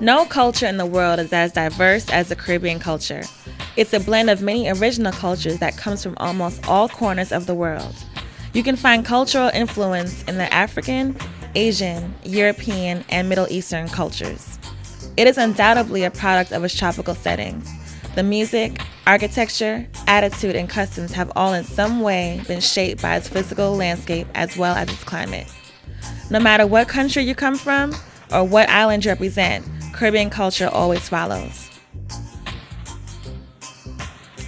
No culture in the world is as diverse as the Caribbean culture. It's a blend of many original cultures that comes from almost all corners of the world. You can find cultural influence in the African, Asian, European, and Middle Eastern cultures. It is undoubtedly a product of its tropical settings. The music, architecture, attitude, and customs have all in some way been shaped by its physical landscape as well as its climate. No matter what country you come from or what island you represent, Caribbean culture always follows.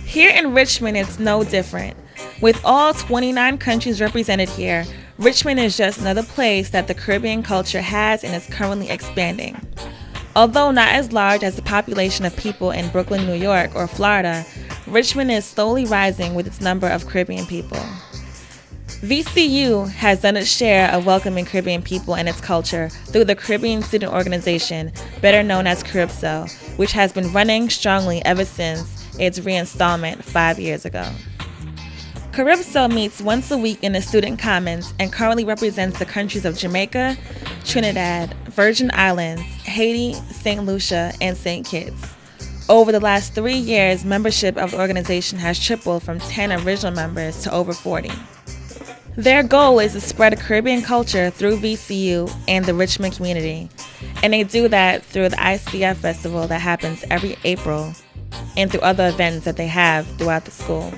Here in Richmond, it's no different. With all 29 countries represented here, Richmond is just another place that the Caribbean culture has and is currently expanding. Although not as large as the population of people in Brooklyn, New York, or Florida, Richmond is slowly rising with its number of Caribbean people. VCU has done its share of welcoming Caribbean people and its culture through the Caribbean Student Organization, better known as Calypso, which has been running strongly ever since its reinstallment 5 years ago. Calypso meets once a week in the Student Commons and currently represents the countries of Jamaica, Trinidad, Virgin Islands, Haiti, St. Lucia, and St. Kitts. Over the last 3 years, membership of the organization has tripled from 10 original members to over 40. Their goal is to spread Caribbean culture through VCU and the Richmond community, and they do that through the ICF Festival that happens every April and through other events that they have throughout the school.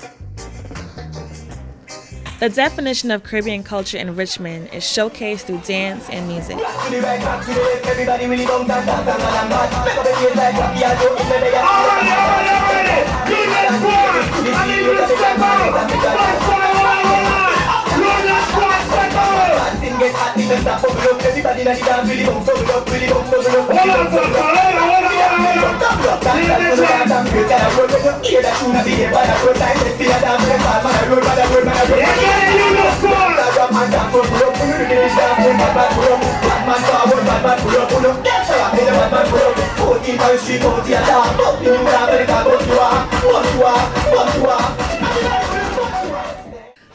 The definition of Caribbean culture in Richmond is showcased through dance and music.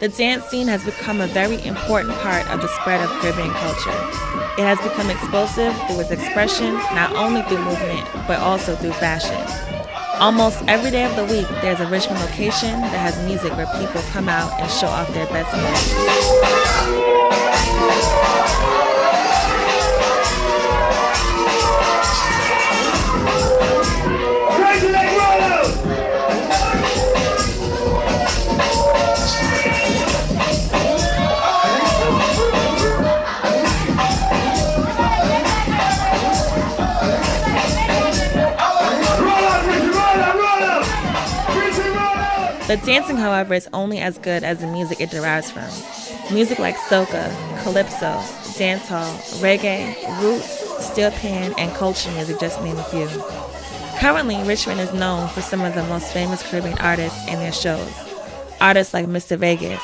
The dance scene has become a very important part of the spread of Caribbean culture. It has become explosive through its expression, not only through movement, but also through fashion. Almost every day of the week, there's a Richmond location that has music where people come out and show off their best moves. The dancing, however, is only as good as the music it derives from. Music like soca, calypso, dancehall, reggae, roots, steel pan, and culture music, just to name a few. Currently, Richmond is known for some of the most famous Caribbean artists and their shows. Artists like Mr. Vegas.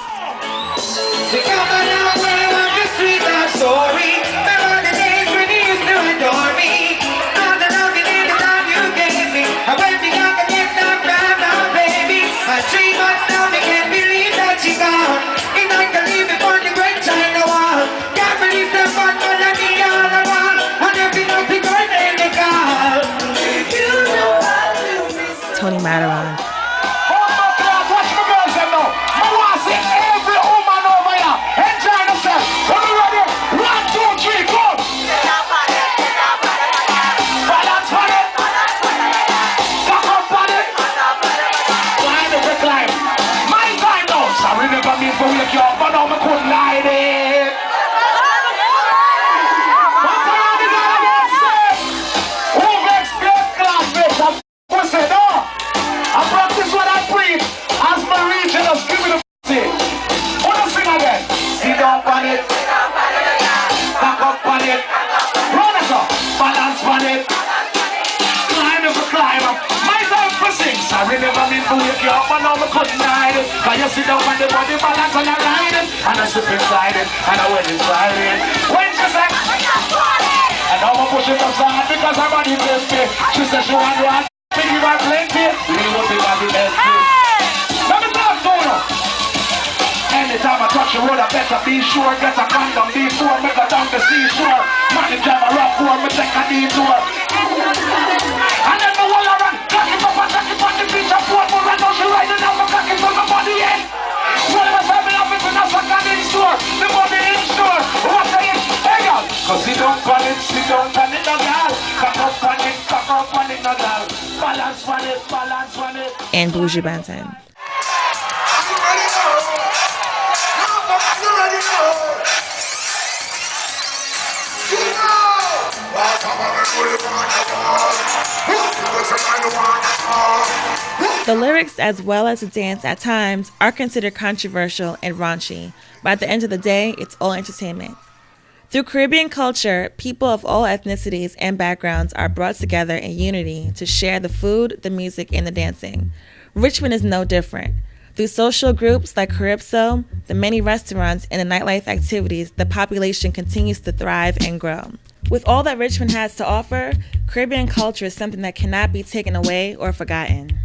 Tony Matterhorn. Cause you sit down on the body balance and I ride it, and I slip inside it, and I went inside it. When she said, and now I'm pushing up hard because her body blessed me. She said she want to have to give her plenty, leave us in the best. Let me talk to you. Anytime I touch Country road, I better be sure. Get a condom before me go down the seashore. Money drive a rough for me take a detour. And then the wall around, cock it up and cock it on the beach and pour more and now she riding up and cock it on my body end. Well, my family have it in a second in store. The money in store. What say it? Hey, girl. Cause sit down on it, no girl. Cock up on it, no girl. Balance on it. And Bougie Banton. The lyrics, as well as the dance at times, are considered controversial and raunchy, but at the end of the day, it's all entertainment. Through Caribbean culture, people of all ethnicities and backgrounds are brought together in unity to share the food, the music, and the dancing. Richmond is no different. Through social groups like Calypso, the many restaurants, and the nightlife activities, the population continues to thrive and grow. With all that Richmond has to offer, Caribbean culture is something that cannot be taken away or forgotten.